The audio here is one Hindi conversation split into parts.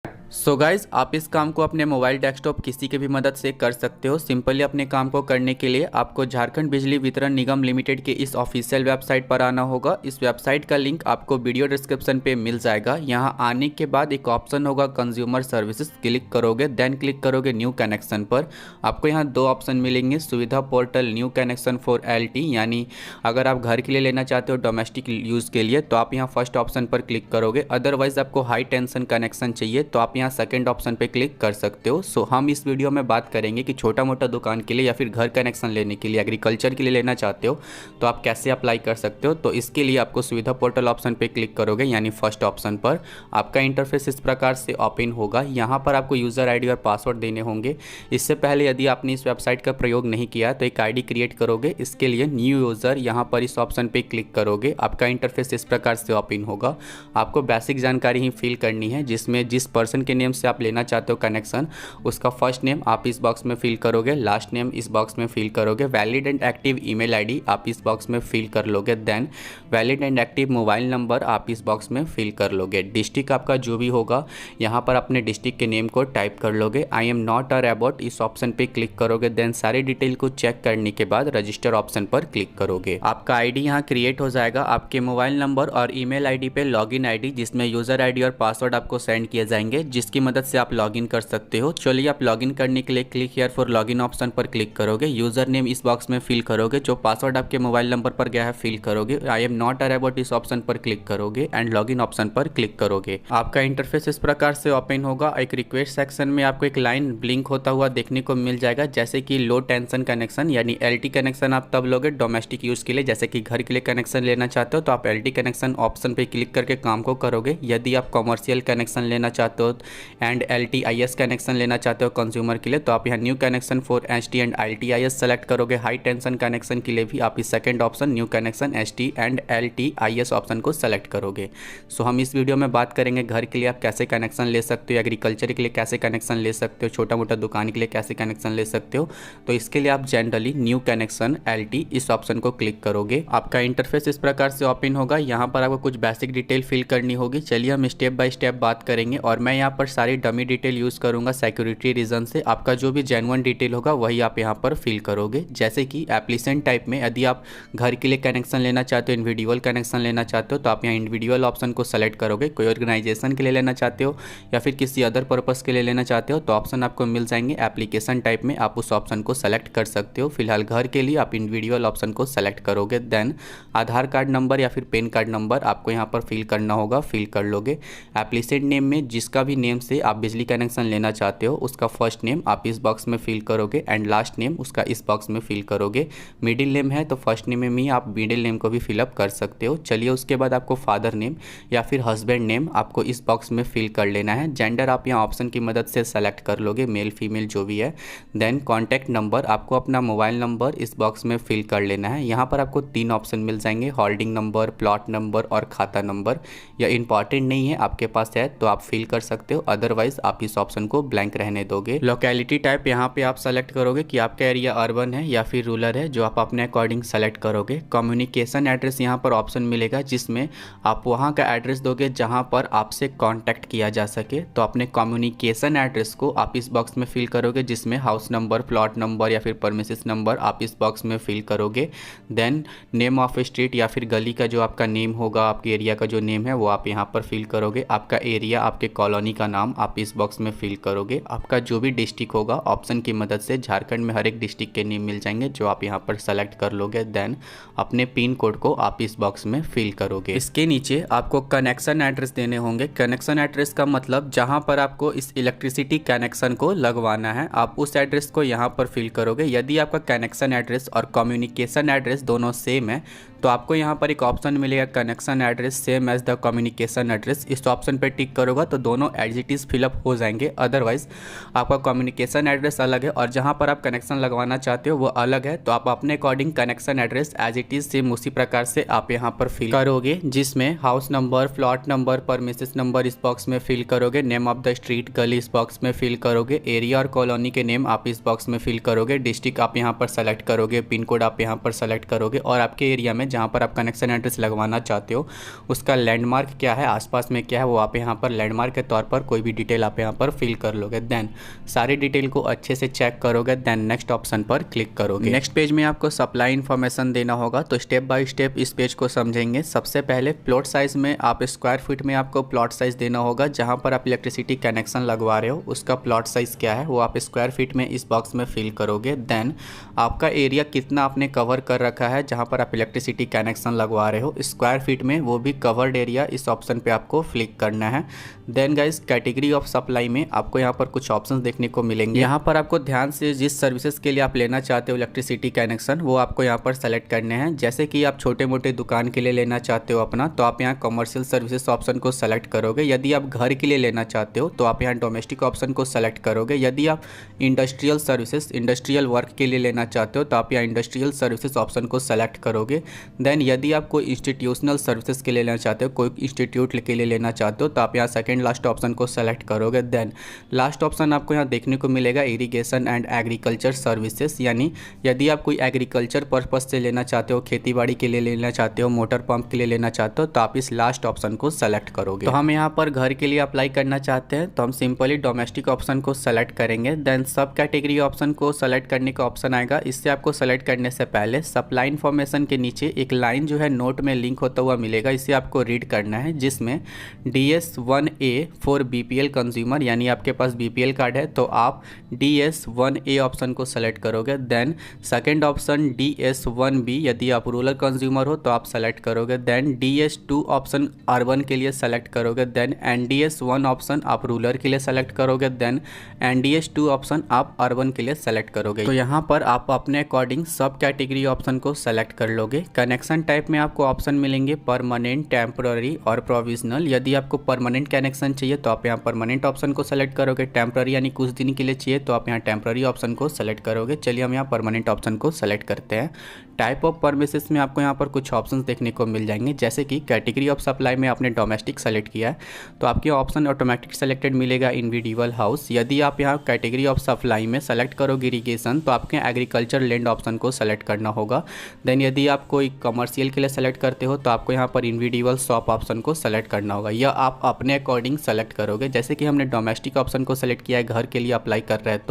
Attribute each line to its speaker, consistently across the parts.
Speaker 1: सो गाइज आप इस काम को अपने मोबाइल डेस्कटॉप किसी के भी मदद से कर सकते हो। सिंपली अपने काम को करने के लिए आपको झारखंड बिजली वितरण निगम लिमिटेड के इस ऑफिशियल वेबसाइट पर आना होगा। इस वेबसाइट का लिंक आपको वीडियो डिस्क्रिप्शन पे मिल जाएगा। यहाँ आने के बाद एक ऑप्शन होगा कंज्यूमर सर्विसेज, क्लिक करोगे, देन क्लिक करोगे न्यू कनेक्शन पर। आपको यहाँ दो ऑप्शन मिलेंगे, सुविधा portal new connection for LT, यानी अगर आप घर के लिए लेना चाहते हो डोमेस्टिक यूज़ के लिए तो आप यहाँ फर्स्ट ऑप्शन पर क्लिक करोगे। अदरवाइज आपको हाई टेंशन कनेक्शन चाहिए तो आप यहाँ सेकंड ऑप्शन पे क्लिक कर सकते हो। सो हम इस वीडियो में बात करेंगे कि छोटा मोटा दुकान के लिए या फिर घर कनेक्शन लेने के लिए, एग्रीकल्चर के लिए लेना चाहते हो तो आप कैसे अप्लाई कर सकते हो। तो इसके लिए आपको सुविधा पोर्टल ऑप्शन पे क्लिक करोगे, यानी फर्स्ट ऑप्शन पर। आपका इंटरफेस इस प्रकार से ओपन होगा। यहाँ पर आपको यूज़र ID और पासवर्ड देने होंगे। इससे पहले यदि आपने इस वेबसाइट का प्रयोग नहीं किया तो एक ID क्रिएट करोगे। इसके लिए न्यू यूज़र, यहाँ पर इस ऑप्शन पे क्लिक करोगे। आपका इंटरफेस इस प्रकार से ओपन होगा। आपको बेसिक जानकारी ही फिल करनी है, जिसमें जिस पर्सन के नेम से आप लेना चाहते हो कनेक्शन, उसका फर्स्ट नेम आप इस बॉक्स में फिल करोगे, लास्ट नेम इस बॉक्स में फिल करोगे, valid and active email ID आप इस बॉक्स में फिल कर लोगे, then valid and active mobile number आप इस बॉक्स में फिल कर लोगे। डिस्ट्रिक्ट आपका जो भी होगा यहाँ पर अपने डिस्ट्रिक्ट के नेम को टाइप कर लोगे। I am not a robot इस ऑप्शन पे क्लिक करोगे, देन सारी डिटेल को चेक करने के बाद रजिस्टर ऑप्शन पर क्लिक करोगे। आपका ID यहाँ क्रिएट हो जाएगा। आपके मोबाइल नंबर और ईमेल ID पे लॉगिन ID, जिसमें यूज़र ID और पासवर्ड आपको सेंड किए जाएंगे, जिसकी मदद से आप लॉगिन कर सकते हो। चलिए आप लॉगिन करने के लिए click here for login option पर क्लिक करोगे। यूज़र नेम इस बॉक्स में फिल करोगे, जो पासवर्ड आपके मोबाइल नंबर पर गया है फिल करोगे। I am not a robot इस ऑप्शन पर क्लिक करोगे एंड लॉगिन ऑप्शन पर क्लिक करोगे। आपका इंटरफेस इस प्रकार से ओपन होगा। एक रिक्वेस्ट सेक्शन में आपको एक लाइन ब्लिंक होता हुआ देखने को मिल जाएगा, जैसे कि लो टेंशन कनेक्शन, यानी LT कनेक्शन आप तब लोगे डोमेस्टिक यूज़ के लिए। जैसे कि घर के लिए कनेक्शन लेना चाहते हो तो आप LT कनेक्शन ऑप्शन पर क्लिक करके काम को करोगे। यदि आप कॉमर्शियल कनेक्शन लेना चाहते हो एंड LTIS कनेक्शन लेना चाहते हो कंज्यूमर के लिए तो आप यहाँ new connection for HT and LTIS select करोगे। हाई टेंशन कनेक्शन के लिए भी आप इस second option new connection HT and LTIS option को सेलेक्ट करोगे। सो हम इस वीडियो में बात करेंगे घर के लिए आप कैसे कनेक्शन ले सकते हो, एग्रीकल्चर के लिए कैसे कनेक्शन ले सकते हो, छोटा मोटा दुकान के लिए कैसे कनेक्शन ले सकते हो। तो इसके लिए आप जनरली न्यू कनेक्शन LT इस ऑप्शन को क्लिक करोगे। आपका इंटरफेस इस प्रकार से ओपन होगा। यहाँ पर आपको कुछ बेसिक डिटेल फिल करनी होगी। चलिए हम स्टेप बाय स्टेप बात करेंगे और मैं यहाँ पर सारी डमी डिटेल यूज़ करूँगा सिक्योरिटी रीजन से। आपका जो भी जेन्युइन डिटेल होगा वही आप यहाँ पर फिल करोगे। जैसे कि एप्लीकेशन टाइप में यदि आप घर के लिए कनेक्शन लेना चाहते हो, इंडिविजुअल कनेक्शन लेना चाहते हो तो आप यहाँ इंडिविजुअल ऑप्शन को सेलेक्ट करोगे। कोई ऑर्गेनाइजेशन के लिए लेना चाहते हो या फिर किसी अदर पर्पज़ के लिए लेना चाहते हो तो ऑप्शन आपको मिल जाएंगे। एप्लीकेशन टाइप में आप उस ऑप्शन को सेलेक्ट कर सकते हो। फिलहाल घर के लिए आप इंडिविजुअल ऑप्शन को सेलेक्ट करोगे। देन आधार कार्ड नंबर या फिर पैन कार्ड नंबर आपको यहाँ पर फिल करना होगा, फिल कर लोगे। एप्लीकेशन नेम में जिसका भी नेम से आप बिजली कनेक्शन लेना चाहते हो उसका फर्स्ट नेम आप इस बॉक्स में फिल करोगे एंड लास्ट नेम उसका इस बॉक्स में फिल करोगे। मिडिल नेम है तो फर्स्ट नेम में ही आप मिडिल नेम को भी फिलअप कर सकते हो। चलिए उसके बाद आपको फादर नेम या फिर हस्बैंड नेम आपको इस बॉक्स में फिल कर लेना है। जेंडर आप यहाँ ऑप्शन की मदद से सेलेक्ट कर लोगे, मेल फीमेल जो भी है। देन कॉन्टैक्ट नंबर आपको अपना मोबाइल नंबर इस बॉक्स में फिल कर लेना है। यहाँ पर आपको 3 ऑप्शन मिल जाएंगे, होल्डिंग नंबर, प्लॉट नंबर और खाता नंबर। यह इंपॉर्टेंट नहीं है, आपके पास है तो आप फिल कर सकते हो, अदरवाइज आप इस ऑप्शन को ब्लैंक रहने दोगे। लोकेलिटी टाइप यहाँ पे आप सेलेक्ट करोगे कि आपका एरिया अर्बन है या फिर रूरल है, जो आप अपने अकॉर्डिंग सेलेक्ट करोगे। कम्युनिकेशन एड्रेस यहाँ पर ऑप्शन मिलेगा, जिसमें आप वहाँ का एड्रेस दोगे जहाँ पर आपसे कांटेक्ट किया जा सके। तो अपने कम्युनिकेशन एड्रेस को आप इस बॉक्स में फिल करोगे, जिसमें हाउस नंबर, प्लॉट नंबर या फिर परमिसेस नंबर आप इस बॉक्स में फिल करोगे। देन नेम ऑफ स्ट्रीट या फिर गली का जो आपका नेम होगा, आपके एरिया का जो नेम है वो आप यहाँ पर फिल करोगे। आपका एरिया, आपके कॉलोनी का नाम आप इस बॉक्स में फिल करोगे। आपका जो भी डिस्ट्रिक्ट होगा ऑप्शन की मदद से झारखंड में हर एक डिस्ट्रिक्ट के नेम मिल जाएंगे, जो आप यहाँ पर सेलेक्ट कर लोगे। देन अपने पिन कोड को आप इस बॉक्स में फिल करोगे। इसके नीचे आपको कनेक्शन एड्रेस देने होंगे। कनेक्शन एड्रेस का मतलब जहाँ पर आपको इस इलेक्ट्रिसिटी कनेक्शन को लगवाना है, आप उस एड्रेस को यहाँ पर फिल करोगे। यदि आपका कनेक्शन एड्रेस और कम्युनिकेशन एड्रेस दोनों सेम है तो आपको यहाँ पर एक ऑप्शन मिलेगा connection address same as the communication address. इस ऑप्शन पर टिक करोगे तो दोनों एज इट इज़ फिलअप हो जाएंगे। अदरवाइज आपका कम्युनिकेशन एड्रेस अलग है और जहाँ पर आप कनेक्शन लगवाना चाहते हो वो अलग है, तो आप अपने according connection address as it is same उसी प्रकार से आप यहाँ पर फिल करोगे, जिसमें house number, plot number, premises number इस बॉक्स में फिल करोगे। नेम ऑफ द स्ट्रीट, गली इस बॉक्स में फिल करोगे। एरिया और कॉलोनी के नेम आप इस बॉक्स में फिल करोगे। डिस्ट्रिक्ट आप यहाँ पर सेलेक्ट करोगे। पिन कोड आप यहाँ पर सेलेक्ट करोगे और आपके एरिया में जहाँ पर आप कनेक्शन एड्रेस लगवाना चाहते हो उसका लैंडमार्क क्या है, आसपास में क्या है, वो आप यहाँ पर लैंडमार्क के तौर पर कोई भी डिटेल आप यहाँ पर फिल कर लोगे। देन सारी डिटेल को अच्छे से चेक करोगे, देन नेक्स्ट ऑप्शन पर क्लिक करोगे। नेक्स्ट पेज में आपको सप्लाई इन्फॉर्मेशन देना होगा, तो स्टेप बाय स्टेप इस पेज को समझेंगे। सबसे पहले प्लॉट साइज में आप स्क्वायर फीट में आपको प्लॉट साइज देना होगा, जहाँ पर आप इलेक्ट्रिसिटी कनेक्शन लगवा रहे हो उसका प्लॉट साइज क्या है वो आप स्क्वायर फीट में इस बॉक्स में फिल करोगे। देन आपका एरिया कितना आपने कवर कर रखा है जहाँ पर आप इलेक्ट्रिसिटी कनेक्शन लगवा रहे हो स्क्वायर फीट में, वो भी कवर्ड एरिया इस ऑप्शन पे आपको क्लिक करना है। Then guys category of supply में आपको यहाँ पर कुछ ऑप्शंस देखने को मिलेंगे। यहाँ पर आपको ध्यान से जिस सर्विसेज के लिए आप लेना चाहते हो इलेक्ट्रिसिटी कनेक्शन वो आपको यहाँ पर सेलेक्ट करने हैं। जैसे कि आप छोटे मोटे दुकान के लिए लेना चाहते हो अपना, तो आप यहाँ कमर्शियल सर्विसेज ऑप्शन को सेलेक्ट करोगे। यदि आप घर के लिए लेना चाहते हो तो आप यहाँ डोमेस्टिक ऑप्शन को सेलेक्ट करोगे। यदि आप इंडस्ट्रियल सर्विसेज इंडस्ट्रियल वर्क के लिए लेना चाहते हो तो आप यहाँ इंडस्ट्रियल सर्विसेज ऑप्शन को सेलेक्ट करोगे। देन यदि आप कोई इंस्टीट्यूशनल सर्विसेज के लिए लेना चाहते हो, कोई इंस्टीट्यूट के लिए लेना चाहते हो, तो आप यहाँ सेकंड लास्ट ऑप्शन को सेलेक्ट करोगे। देन लास्ट ऑप्शन आपको यहाँ देखने को मिलेगा इरिगेशन एंड एग्रीकल्चर सर्विसेज, यानी यदि आप कोई एग्रीकल्चर पर्पस से लेना चाहते हो, खेती बाड़ी के लिए लेना चाहते हो, मोटर पंप के लिए लेना चाहते हो, तो आप इस लास्ट ऑप्शन को सेलेक्ट करोगे। तो हम यहाँ पर घर के लिए अप्लाई करना चाहते हैं तो हम सिंपली डोमेस्टिक ऑप्शन को सेलेक्ट करेंगे। देन सब कैटेगरी ऑप्शन को सेलेक्ट करने का ऑप्शन आएगा। इससे आपको सेलेक्ट करने से पहले सप्लाई इन्फॉर्मेशन के नीचे एक लाइन जो है नोट में लिंक होता हुआ मिलेगा, इसे आपको रीड करना है, जिसमें DS1A फॉर BPL कंज्यूमर, यानी आपके पास BPL कार्ड है तो आप DS1A ऑप्शन को सेलेक्ट करोगे। देन सेकेंड ऑप्शन DS1B, यदि आप रूरल कंज्यूमर हो तो आप सेलेक्ट करोगे। देन DS2 ऑप्शन अर्बन के लिए सेलेक्ट करोगे। देन NDS1 ऑप्शन आप रूरल के लिए सेलेक्ट करोगे। देन NDS2 ऑप्शन आप अर्बन के लिए सेलेक्ट करोगे। तो यहाँ पर आप अपने अकॉर्डिंग सब कैटेगरी ऑप्शन को सेलेक्ट कर लोगे। कनेक्शन टाइप में आपको ऑप्शन मिलेंगे परमानेंट, टेम्पररी और प्रोविजनल। यदि आपको परमानेंट कनेक्शन चाहिए तो आप यहाँ परमानेंट ऑप्शन को सेलेक्ट करोगे। टेम्पररी यानी कुछ दिन के लिए चाहिए तो आप यहाँ टेम्पररी ऑप्शन को सेलेक्ट करोगे। चलिए हम यहाँ परमानेंट ऑप्शन को सेलेक्ट करते हैं। टाइप ऑफ परमिसेस में आपको यहाँ पर कुछ ऑप्शंस देखने को मिल जाएंगे, जैसे कि कैटेगरी ऑफ सप्लाई में आपने डोमेस्टिक सेलेक्ट किया है तो आपके ऑप्शन ऑटोमेटिक सेलेक्टेड मिलेगा इंडिविजुअल हाउस। यदि आप यहाँ कैटेगरी ऑफ सप्लाई में सेलेक्ट करोगे इरीगेशन तो आपके एग्रीकल्चर लैंड ऑप्शन को सेलेक्ट करना होगा। देन यदि आप कोई कमर्शियल के लिए सेलेक्ट करते हो तो आपको यहाँ पर इंडिविजुअल शॉप ऑप्शन को सेलेक्ट करना होगा। यह आप अपने अकॉर्डिंग सेलेक्ट करोगे। जैसे कि हमने डोमेस्टिक ऑप्शन को सेलेक्ट किया है, घर के लिए अप्लाई कर रहे हैं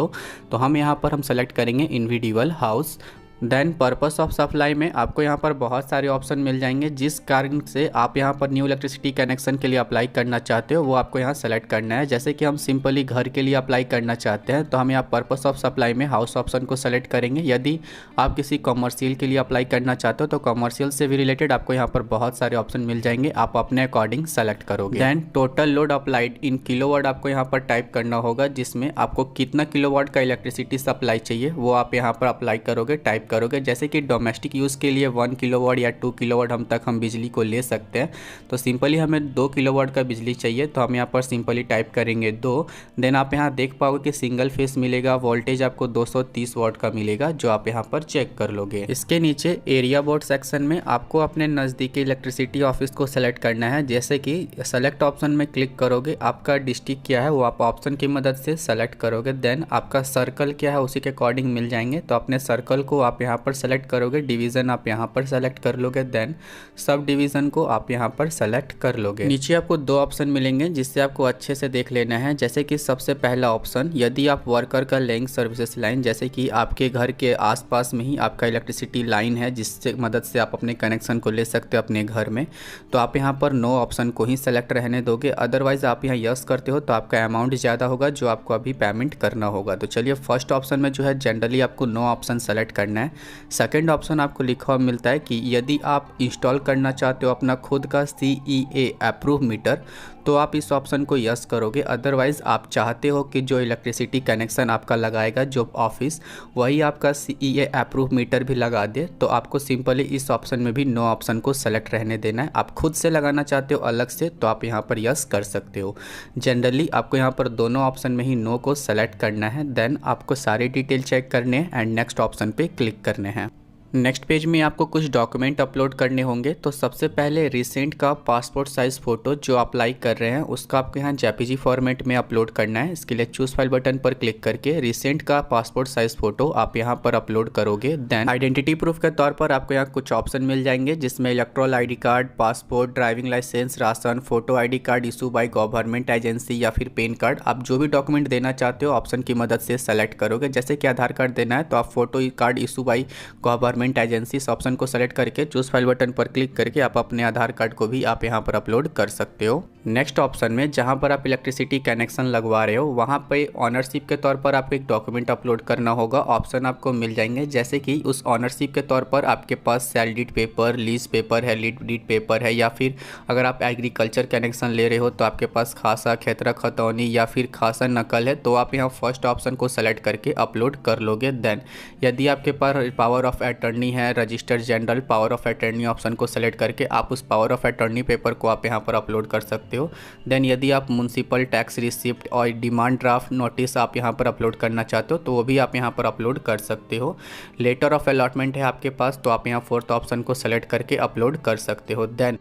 Speaker 1: तो हम यहाँ पर हम सेलेक्ट करेंगे individual house. Then purpose of supply में आपको यहाँ पर बहुत सारे ऑप्शन मिल जाएंगे, जिस कारण से आप यहाँ पर न्यू इलेक्ट्रिसिटी कनेक्शन के लिए अप्लाई करना चाहते हो वो आपको यहाँ सेलेक्ट करना है। जैसे कि हम सिंपली घर के लिए अप्लाई करना चाहते हैं तो हम यहाँ पर्पस ऑफ सप्लाई में हाउस ऑप्शन को सेलेक्ट करेंगे। यदि आप किसी कमर्शियल के लिए अप्लाई करना चाहते हो तो कमर्शियल से भी रिलेटेड आपको यहाँ पर बहुत सारे ऑप्शन मिल जाएंगे, आप अपने अकॉर्डिंग सेलेक्ट करोगे। Then total load applied in kilowatt आपको यहाँ पर टाइप करना होगा, जिसमें आपको कितना किलोवाट का इलेक्ट्रिसिटी सप्लाई चाहिए वो आप यहाँ पर अप्लाई करोगे, टाइप करोगे। जैसे कि डोमेस्टिक यूज़ के लिए 1 किलोवाट या 2 किलोवाट हम बिजली को ले सकते हैं, तो सिंपली हमें 2 किलोवाट का बिजली चाहिए तो हम यहाँ पर सिंपली टाइप करेंगे 2। देन आप यहाँ देख पाओगे कि सिंगल फेस मिलेगा, वोल्टेज आपको 230 वाट का मिलेगा जो आप यहाँ पर चेक कर लोगे। इसके नीचे एरिया बोर्ड सेक्शन में आपको अपने नज़दीकी इलेक्ट्रिसिटी ऑफिस को सेलेक्ट करना है। जैसे कि सेलेक्ट ऑप्शन में क्लिक करोगे, आपका डिस्ट्रिक्ट क्या है वो आप ऑप्शन की मदद से सेलेक्ट करोगे। देन आपका सर्कल क्या है उसी के अकॉर्डिंग मिल जाएंगे, तो अपने सर्कल को आप यहाँ पर सेलेक्ट करोगे। डिवीज़न आप यहाँ पर सेलेक्ट कर लोगे। देन सब डिवीज़न को आप यहाँ पर सेलेक्ट कर लोगे। नीचे आपको 2 ऑप्शन मिलेंगे जिससे आपको अच्छे से देख लेना है। जैसे कि सबसे पहला ऑप्शन, यदि आप वर्कर का लेंग सर्विसेज लाइन, जैसे कि आपके घर के आसपास में ही आपका इलेक्ट्रिसिटी लाइन है जिससे मदद से आप अपने कनेक्शन को ले सकते हो अपने घर में, तो आप यहाँ पर नो ऑप्शन को ही सेलेक्ट रहने दोगे। अदरवाइज आप यहाँ यस करते हो तो आपका अमाउंट ज़्यादा होगा जो आपको अभी पेमेंट करना होगा। तो चलिए फर्स्ट ऑप्शन में जो है जनरली आपको नो ऑप्शन सेलेक्ट करना है। सेकंड ऑप्शन आपको लिखा हुआ मिलता है कि यदि आप इंस्टॉल करना चाहते हो अपना खुद का CEA अप्रूव मीटर तो आप इस ऑप्शन को यस करोगे। अदरवाइज़ आप चाहते हो कि जो इलेक्ट्रिसिटी कनेक्शन आपका लगाएगा जो ऑफिस वही आपका CEA अप्रूव मीटर भी लगा दे, तो आपको सिंपली इस ऑप्शन में भी नो ऑप्शन को सेलेक्ट रहने देना है। आप खुद से लगाना चाहते हो अलग से तो आप यहाँ पर यस कर सकते हो। जनरली आपको यहाँ पर दोनों ऑप्शन में ही नो को सेलेक्ट करना है। देन आपको सारे डिटेल चेक करने हैं एंड नेक्स्ट ऑप्शन पे क्लिक करने हैं। नेक्स्ट पेज में आपको कुछ डॉक्यूमेंट अपलोड करने होंगे। तो सबसे पहले रिसेंट का पासपोर्ट साइज़ फ़ोटो जो अप्लाई कर रहे हैं उसका आपको यहाँ जेपीजी फॉर्मेट में अपलोड करना है। इसके लिए चूज़ फाइल बटन पर क्लिक करके रिसेंट का पासपोर्ट साइज़ फ़ोटो आप यहाँ पर अपलोड करोगे। देन आइडेंटिटी प्रूफ के तौर पर आपको यहाँ कुछ ऑप्शन मिल जाएंगे, जिसमें electoral ID card, passport, driving licence, ration, photo ID card issue by government agency या फिर पैन कार्ड। आप जो भी डॉक्यूमेंट देना चाहते हो ऑप्शन की मदद से सेलेक्ट करोगे। जैसे कि आधार कार्ड देना है तो आप photo card issue by government agency इस ऑप्शन को सेलेक्ट करके चूज फाइल बटन पर क्लिक करके आप अपने आधार कार्ड को भी आप यहां पर अपलोड कर सकते हो। नेक्स्ट ऑप्शन में जहां पर आप इलेक्ट्रिसिटी कनेक्शन लगवा रहे हो वहां पे ऑनरशिप के तौर पर आपको एक डॉक्यूमेंट अपलोड करना होगा। ऑप्शन आपको मिल जाएंगे, जैसे कि उस ऑनरशिप के तौर पर आपके पास sale deed paper, lease paper है, लीड डीड पेपर है, या फिर अगर आप एग्रीकल्चर कनेक्शन ले रहे हो तो आपके पास खासा, खेतरा, खतौनी या फिर खासा नकल है, तो आप यहाँ फर्स्ट ऑप्शन को सेलेक्ट करके अपलोड कर लोगे। देन यदि आपके पास पावर ऑफ अटर्नी है, registered general power of attorney option को सेलेक्ट करके आप उस पावर ऑफ अटर्नी पेपर को आप यहाँ पर अपलोड कर सकते हो। देन यदि आप म्युनिसिपल टैक्स रिसिप्ट और डिमांड ड्राफ्ट नोटिस आप यहाँ पर अपलोड करना चाहते हो तो वो भी आप यहाँ पर अपलोड कर सकते हो। लेटर ऑफ अलॉटमेंट है आपके पास तो आप यहाँ फोर्थ ऑप्शन को सेलेक्ट करके अपलोड कर सकते हो। देन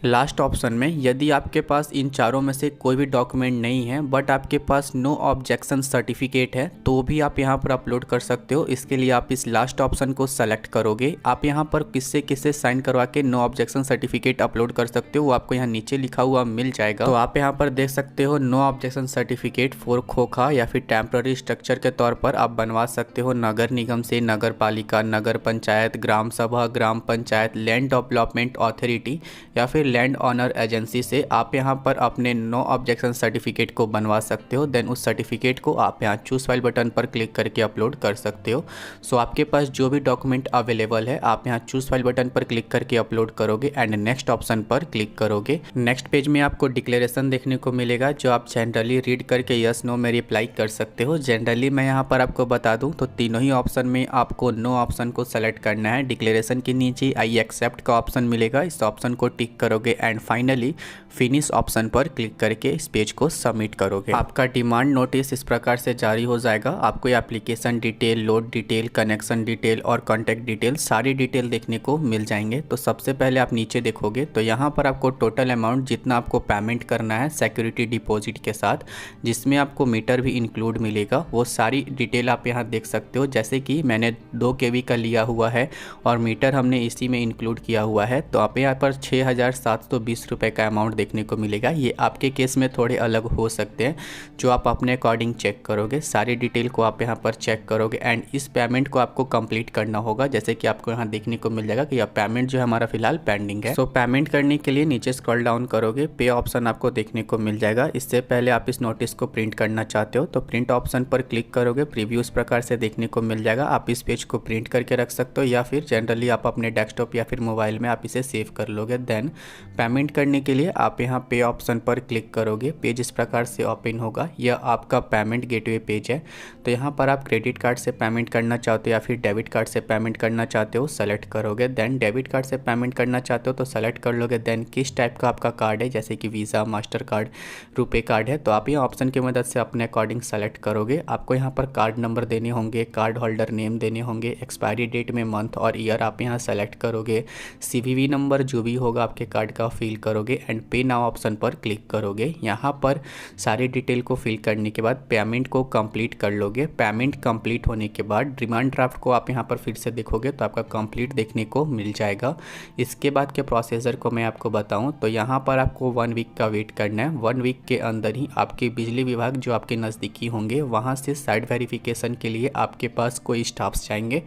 Speaker 1: लास्ट ऑप्शन में यदि आपके पास इन चारों में से कोई भी डॉक्यूमेंट नहीं है बट आपके पास नो ऑब्जेक्शन सर्टिफिकेट है तो भी आप यहाँ पर अपलोड कर सकते हो। इसके लिए आप इस लास्ट ऑप्शन को सेलेक्ट करोगे। आप यहाँ पर किससे किससे साइन करवा के नो ऑब्जेक्शन सर्टिफिकेट अपलोड कर सकते हो वो आपको यहाँ नीचे लिखा हुआ मिल जाएगा। तो आप यहाँ पर देख सकते हो नो ऑब्जेक्शन सर्टिफिकेट फॉर खोखा या फिर टेम्पररी स्ट्रक्चर के तौर पर आप बनवा सकते हो नगर निगम से, नगर पालिका, नगर पंचायत, ग्राम सभा, ग्राम पंचायत, लैंड डेवलपमेंट अथॉरिटी या फिर लैंड ऑनर एजेंसी से आप यहाँ पर अपने नो ऑब्जेक्शन सर्टिफिकेट को बनवा सकते हो। देन उस सर्टिफिकेट को आप यहाँ चूज फाइल बटन पर क्लिक करके अपलोड कर सकते हो। सो आपके पास जो भी डॉक्यूमेंट अवेलेबल है आप यहाँ चूज फाइल बटन पर क्लिक करके अपलोड करोगे एंड नेक्स्ट ऑप्शन पर क्लिक करोगे। नेक्स्ट पेज में आपको डिक्लेरेशन देखने को मिलेगा जो आप जनरली रीड करके यस नो में रिप्लाई कर सकते हो। जनरली मैं यहाँ पर आपको बता दूँ तो तीनों ही ऑप्शन में आपको नो ऑप्शन को सेलेक्ट करना है। डिक्लेरेशन के नीचे आई एक्सेप्ट का ऑप्शन मिलेगा, इस ऑप्शन को टिक करोगे एंड फाइनली फिनिश ऑप्शन पर क्लिक करके इस पेज को सबमिट करोगे। आपका डिमांड नोटिस इस प्रकार से जारी हो जाएगा। आपको application detail, load detail, connection detail और कॉन्टैक्ट डिटेल सारी डिटेल देखने को मिल जाएंगे। तो सबसे पहले आप नीचे देखोगे तो यहाँ पर आपको टोटल अमाउंट जितना आपको पेमेंट करना है सिक्योरिटी डिपॉजिट के साथ, जिसमें आपको मीटर भी इंक्लूड मिलेगा, वो सारी डिटेल आप यहाँ देख सकते हो। जैसे कि मैंने 2 kV का लिया हुआ है और मीटर हमने इसी में इंक्लूड किया हुआ है, तो आप यहाँ पर 6,720 रुपये का अमाउंट देखने को मिलेगा। ये आपके केस में थोड़े अलग हो सकते हैं जो आप अपने अकॉर्डिंग चेक करोगे। सारी डिटेल को आप यहाँ पर चेक करोगे एंड इस पेमेंट को आपको कंप्लीट करना होगा। जैसे कि आपको यहाँ देखने को मिल जाएगा कि यह पेमेंट जो है हमारा फिलहाल पेंडिंग है। सो पेमेंट करने के लिए नीचे स्क्रॉल डाउन करोगे, पे ऑप्शन आपको देखने को मिल जाएगा। इससे पहले आप इस नोटिस को प्रिंट करना चाहते हो तो प्रिंट ऑप्शन पर क्लिक करोगे, प्रीव्यू इस प्रकार से देखने को मिल जाएगा। आप इस पेज को प्रिंट करके रख सकते हो या फिर जनरली आप अपने डेस्कटॉप या फिर मोबाइल में आप इसे सेव कर लोगे। देन पेमेंट करने के लिए आप यहाँ पे ऑप्शन पर क्लिक करोगे, पेज इस प्रकार से ओपन होगा। यह आपका पेमेंट गेटवे पेज है। तो यहाँ पर आप क्रेडिट कार्ड से पेमेंट करना चाहते हो या फिर डेबिट कार्ड से पेमेंट करना चाहते हो सेलेक्ट करोगे। देन डेबिट कार्ड से पेमेंट करना चाहते हो तो सेलेक्ट कर लोगे। देन किस टाइप का आपका कार्ड है, जैसे कि visa, master card, RuPay card है, तो आप ये ऑप्शन की मदद से अपने अकॉर्डिंग सेलेक्ट करोगे। आपको यहाँ पर कार्ड नंबर देने होंगे, कार्ड होल्डर नेम देने होंगे, एक्सपायरी डेट में मंथ और ईयर आप यहाँ सेलेक्ट करोगे। CVV नंबर जो भी होगा आपके कार्ड का फिल करोगे एंड पे नाउ ऑप्शन पर क्लिक करोगे। यहाँ पर सारी डिटेल को फिल करने के बाद पेमेंट को कंप्लीट कर लोगे। पेमेंट कंप्लीट होने के बाद डिमांड ड्राफ्ट को आप यहाँ पर फिर से देखोगे तो आपका कंप्लीट देखने को मिल जाएगा। इसके बाद के प्रोसीजर को मैं आपको बताऊँ तो यहाँ पर आपको 1 वीक का वेट करना है। 1 वीक के अंदर ही आपके बिजली विभाग जो आपके नज़दीकी होंगे वहाँ से साइट वेरिफिकेशन के लिए आपके पास कोई स्टाफ्स जाएंगे।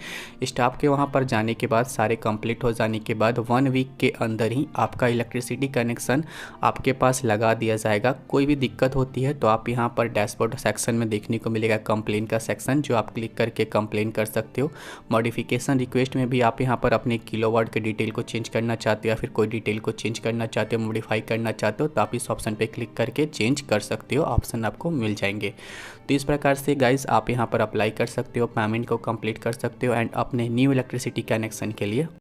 Speaker 1: स्टाफ के वहाँ पर जाने के बाद सारे कंप्लीट हो जाने के बाद 1 वीक के अंदर ही आपका इलेक्ट्रिसिटी कनेक्शन आपके पास लगा दिया जाएगा। कोई भी दिक्कत होती है तो आप यहाँ पर डैशबोर्ड सेक्शन में देखने को मिलेगा कंप्लेन का सेक्शन, जो आप क्लिक करके कंप्लेन कर सकते हो। मॉडिफिकेशन रिक्वेस्ट में भी आप यहाँ पर अपने किलोवाट के डिटेल को चेंज करना चाहते हो या फिर कोई डिटेल को चेंज करना चाहते हो, मॉडिफाई करना चाहते हो तो आप इस ऑप्शन पर क्लिक करके चेंज कर सकते हो। ऑप्शन आपको मिल जाएंगे। तो इस प्रकार से गाइज आप यहाँ पर अप्लाई कर सकते हो, पेमेंट को कंप्लीट कर सकते हो एंड अपने न्यू इलेक्ट्रिसिटी कनेक्शन के लिए